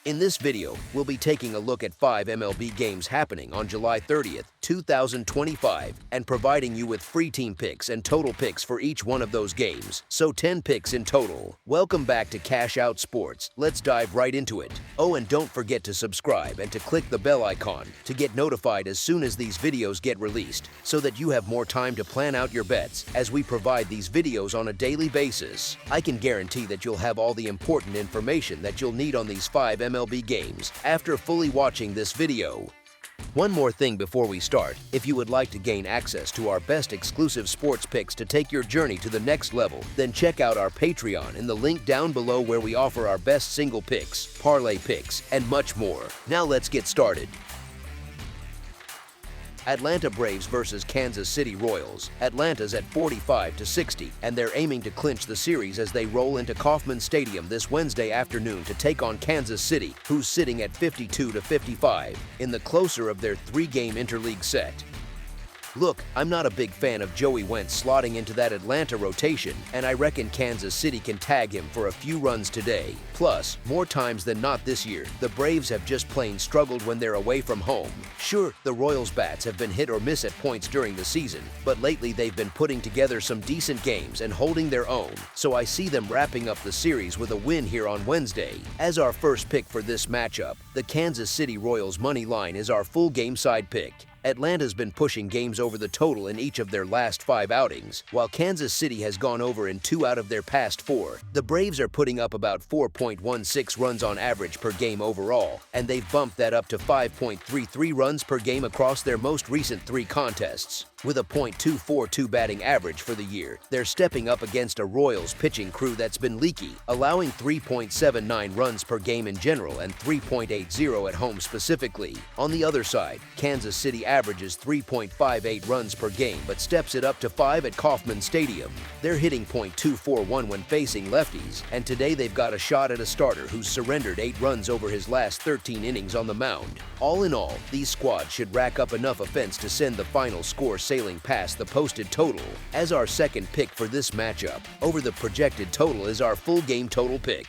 In this video, we'll be taking a look at 5 MLB games happening on July 30th, 2025, and providing you with free team picks and total picks for each one of those games, so 10 picks in total. Welcome back to Cash Out Sports. Let's dive right into it. Oh, and don't forget to subscribe and to click the bell icon to get notified as soon as these videos get released, so that you have more time to plan out your bets as we provide these videos on a daily basis. I can guarantee that you'll have all the important information that you'll need on these 5 MLB games after fully watching this video. One more thing before we start, if you would like to gain access to our best exclusive sports picks to take your journey to the next level, then check out our Patreon in the link down below where we offer our best single picks, parlay picks, and much more. Now let's get started. Atlanta Braves versus Kansas City Royals. Atlanta's at 45-60, and they're aiming to clinch the series as they roll into Kauffman Stadium this Wednesday afternoon to take on Kansas City, who's sitting at 52-55 in the closer of their 3-game interleague set. Look, I'm not a big fan of Joey Wentz slotting into that Atlanta rotation, and I reckon Kansas City can tag him for a few runs today. Plus, more times than not this year, the Braves have just plain struggled when they're away from home. Sure, the Royals' bats have been hit or miss at points during the season, but lately they've been putting together some decent games and holding their own, so I see them wrapping up the series with a win here on Wednesday. As our first pick for this matchup, the Kansas City Royals money line is our full game side pick. Atlanta's been pushing games over the total in each of their last 5 outings, while Kansas City has gone over in 2 out of their past 4. The Braves are putting up about 4.16 runs on average per game overall, and they've bumped that up to 5.33 runs per game across their most recent 3 contests. With a .242 batting average for the year, they're stepping up against a Royals pitching crew that's been leaky, allowing 3.79 runs per game in general and 3.80 at home specifically. On the other side, Kansas City averages 3.58 runs per game but steps it up to 5 at Kauffman Stadium. They're hitting .241 when facing lefties, and today they've got a shot at a starter who's surrendered 8 runs over his last 13 innings on the mound. All in all, these squads should rack up enough offense to send the final score sailing past the posted total. As our second pick for this matchup, over the projected total is our full game total pick.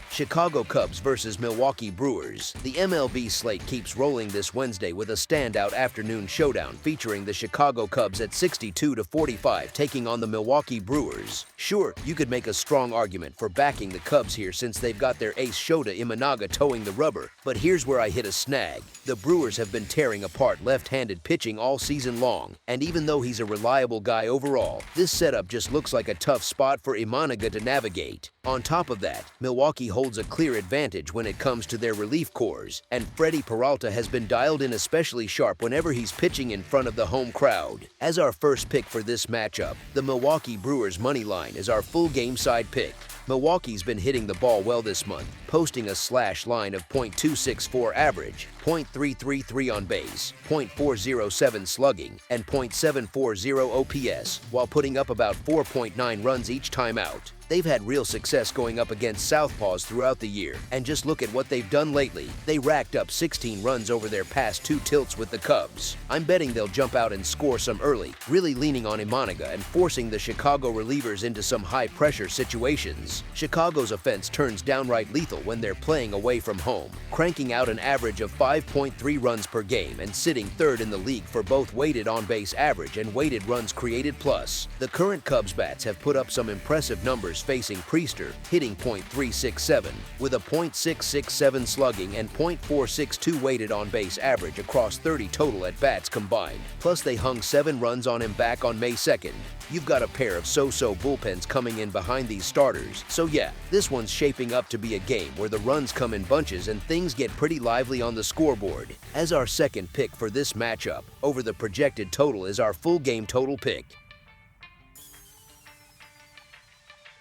Chicago Cubs versus Milwaukee Brewers. The MLB slate keeps rolling this Wednesday with a standout afternoon showdown featuring the Chicago Cubs at 62-45 taking on the Milwaukee Brewers. Sure, you could make a strong argument for backing the Cubs here since they've got their ace Shota Imanaga towing the rubber, but here's where I hit a snag. The Brewers have been tearing apart left-handed pitching all season long, and even though he's a reliable guy overall, this setup just looks like a tough spot for Imanaga to navigate. On top of that, Milwaukee holds a clear advantage when it comes to their relief corps, and Freddie Peralta has been dialed in especially sharp whenever he's pitching in front of the home crowd. As our first pick for this matchup, the Milwaukee Brewers money line is our full game side pick. Milwaukee's been hitting the ball well this month, posting a slash line of .264 average, .333 on base, .407 slugging, and .740 OPS, while putting up about 4.9 runs each time out. They've had real success going up against southpaws throughout the year, and just look at what they've done lately. They racked up 16 runs over their past 2 tilts with the Cubs. I'm betting they'll jump out and score some early, really leaning on Imanaga and forcing the Chicago relievers into some high-pressure situations. Chicago's offense turns downright lethal when they're playing away from home, cranking out an average of 5.3 runs per game and sitting 3rd in the league for both weighted on-base average and weighted runs created plus. The current Cubs bats have put up some impressive numbers facing Priester, hitting .367, with a .667 slugging and .462 weighted on-base average across 30 total at-bats combined. Plus, they hung 7 runs on him back on May 2nd. You've got a pair of so-so bullpens coming in behind these starters. So yeah, this one's shaping up to be a game where the runs come in bunches and things get pretty lively on the scoreboard. As our second pick for this matchup, over the projected total is our full game total pick.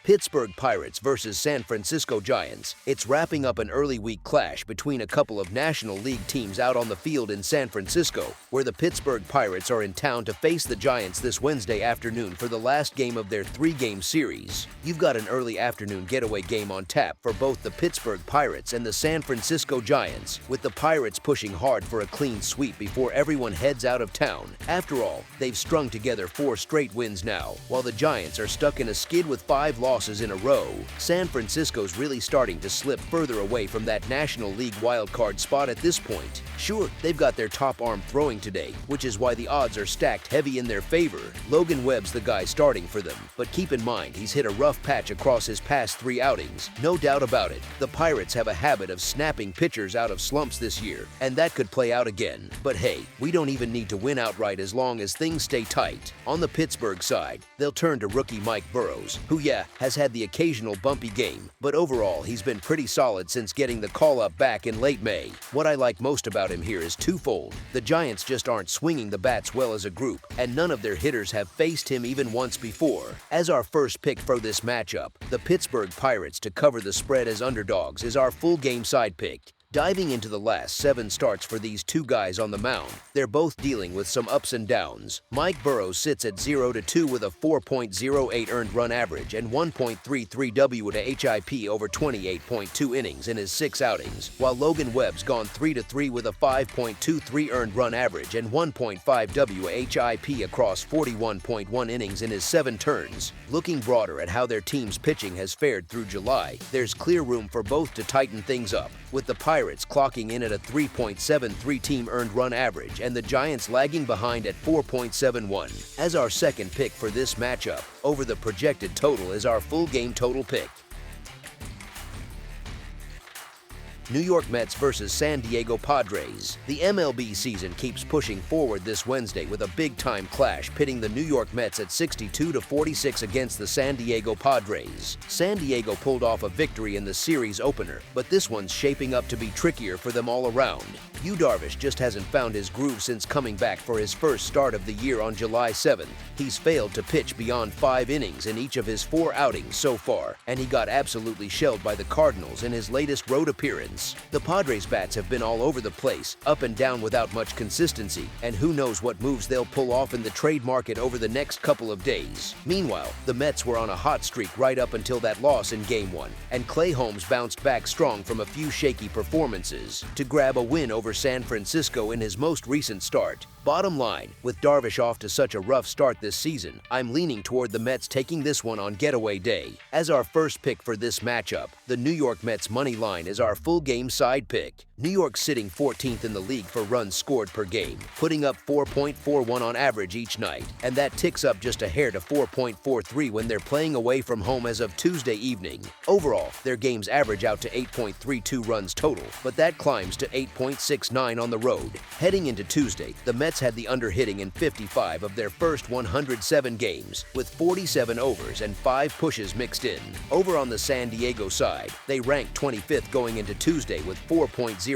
Pittsburgh Pirates versus San Francisco Giants. It's wrapping up an early week clash between a couple of National League teams out on the field in San Francisco, where the Pittsburgh Pirates are in town to face the Giants this Wednesday afternoon for the last game of their 3-game series. You've got an early afternoon getaway game on tap for both the Pittsburgh Pirates and the San Francisco Giants, with the Pirates pushing hard for a clean sweep before everyone heads out of town. After all, they've strung together 4 straight wins now, while the Giants are stuck in a skid with 5 losses losses in a row, San Francisco's really starting to slip further away from that National League wildcard spot at this point. Sure, they've got their top arm throwing today, which is why the odds are stacked heavy in their favor. Logan Webb's the guy starting for them, but keep in mind he's hit a rough patch across his past 3 outings. No doubt about it, the Pirates have a habit of snapping pitchers out of slumps this year, and that could play out again. But hey, we don't even need to win outright as long as things stay tight. On the Pittsburgh side, they'll turn to rookie Mike Burrows, who has had the occasional bumpy game, but overall he's been pretty solid since getting the call-up back in late May. What I like most about him here is twofold. The Giants just aren't swinging the bats well as a group, and none of their hitters have faced him even once before. As our first pick for this matchup, the Pittsburgh Pirates to cover the spread as underdogs is our full game side pick. Diving into the last 7 starts for these two guys on the mound, they're both dealing with some ups and downs. Mike Burrows sits at 0-2 with a 4.08 earned run average and 1.33 WHIP over 28.2 innings in his 6 outings, while Logan Webb's gone 3-3 with a 5.23 earned run average and 1.5 WHIP across 41.1 innings in his 7 turns. Looking broader at how their team's pitching has fared through July, there's clear room for both to tighten things up, with the Pirates clocking in at a 3.73 team earned run average and the Giants lagging behind at 4.71. As our second pick for this matchup, over the projected total is our full game total pick. New York Mets versus San Diego Padres. The MLB season keeps pushing forward this Wednesday with a big-time clash pitting the New York Mets at 62-46 against the San Diego Padres. San Diego pulled off a victory in the series opener, but this one's shaping up to be trickier for them all around. Yu Darvish just hasn't found his groove since coming back for his first start of the year on July 7th. He's failed to pitch beyond 5 innings in each of his 4 outings so far, and he got absolutely shelled by the Cardinals in his latest road appearance. The Padres' bats have been all over the place, up and down without much consistency, and who knows what moves they'll pull off in the trade market over the next couple of days. Meanwhile, the Mets were on a hot streak right up until that loss in Game 1, and Clay Holmes bounced back strong from a few shaky performances to grab a win over San Francisco in his most recent start. Bottom line, with Darvish off to such a rough start this season, I'm leaning toward the Mets taking this one on getaway day. As our first pick for this matchup, the New York Mets money line is our full game side pick. New York sitting 14th in the league for runs scored per game, putting up 4.41 on average each night, and that ticks up just a hair to 4.43 when they're playing away from home as of Tuesday evening. Overall, their games average out to 8.32 runs total, but that climbs to 8.69 on the road. Heading into Tuesday, the Mets had the under-hitting in 55 of their first 107 games, with 47 overs and 5 pushes mixed in. Over on the San Diego side, they ranked 25th going into Tuesday with 4.05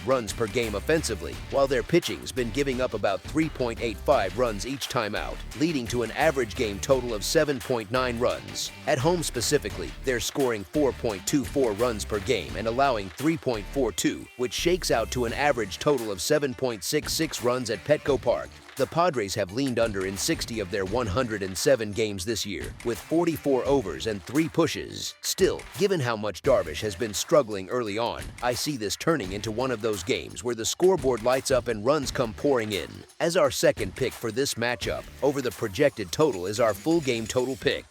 runs per game offensively, while their pitching's been giving up about 3.85 runs each time out, leading to an average game total of 7.9 runs. At home specifically, they're scoring 4.24 runs per game and allowing 3.42, which shakes out to an average total of 7.66 runs at Petco Park. The Padres have leaned under in 60 of their 107 games this year, with 44 overs and 3 pushes. Still, given how much Darvish has been struggling early on, I see this turning into one of those games where the scoreboard lights up and runs come pouring in. As our second pick for this matchup, over the projected total is our full game total pick.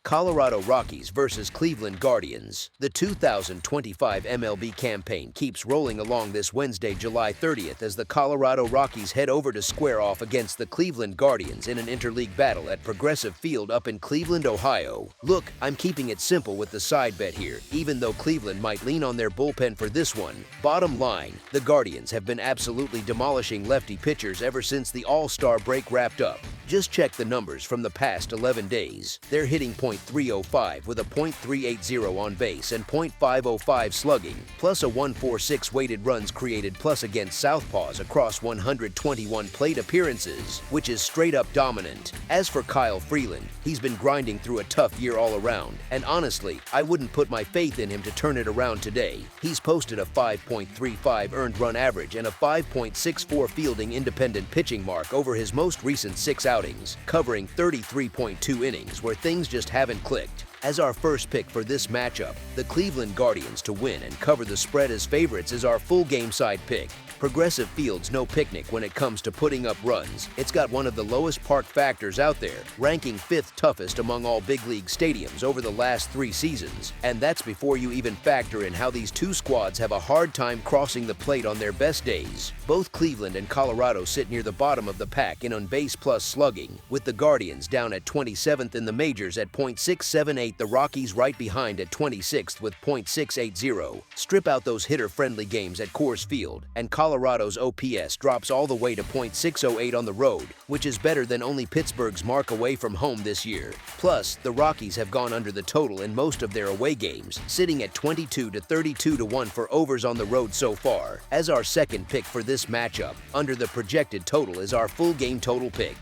Colorado Rockies versus Cleveland Guardians. The 2025 MLB campaign keeps rolling along this Wednesday, July 30th, as the Colorado Rockies head over to square off against the Cleveland Guardians in an interleague battle at Progressive Field up in Cleveland, Ohio. Look, I'm keeping it simple with the side bet here, even though Cleveland might lean on their bullpen for this one. Bottom line, the Guardians have been absolutely demolishing lefty pitchers ever since the All-Star break wrapped up. Just check the numbers from the past 11 days. They're hitting .305 with a .380 on base and .505 slugging, plus a 146 weighted runs created plus against southpaws across 121 plate appearances, which is straight up dominant. As for Kyle Freeland, he's been grinding through a tough year all around, and honestly, I wouldn't put my faith in him to turn it around today. He's posted a 5.35 earned run average and a 5.64 fielding independent pitching mark over his most recent 6 outings, covering 33.2 innings where things just haven't clicked. As our first pick for this matchup, the Cleveland Guardians to win and cover the spread as favorites is our full game side pick. Progressive Field's no picnic when it comes to putting up runs. It's got one of the lowest park factors out there, ranking 5th toughest among all big league stadiums over the last 3 seasons. And that's before you even factor in how these two squads have a hard time crossing the plate on their best days. Both Cleveland and Colorado sit near the bottom of the pack in on-base plus slugging, with the Guardians down at 27th in the majors at .678, the Rockies right behind at 26th with .680. Strip out those hitter-friendly games at Coors Field, and Colorado's OPS drops all the way to .608 on the road, which is better than only Pittsburgh's mark away from home this year. Plus, the Rockies have gone under the total in most of their away games, sitting at 22 to 32 to 1 for overs on the road so far. As our second pick for this matchup, under the projected total is our full game total pick.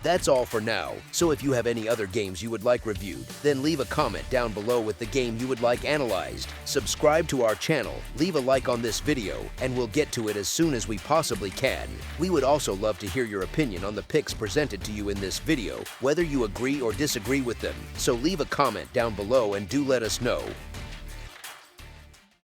That's all for now, so if you have any other games you would like reviewed, then leave a comment down below with the game you would like analyzed. Subscribe to our channel, leave a like on this video, and we'll get to it as soon as we possibly can. We would also love to hear your opinion on the picks presented to you in this video, whether you agree or disagree with them, so leave a comment down below and do let us know.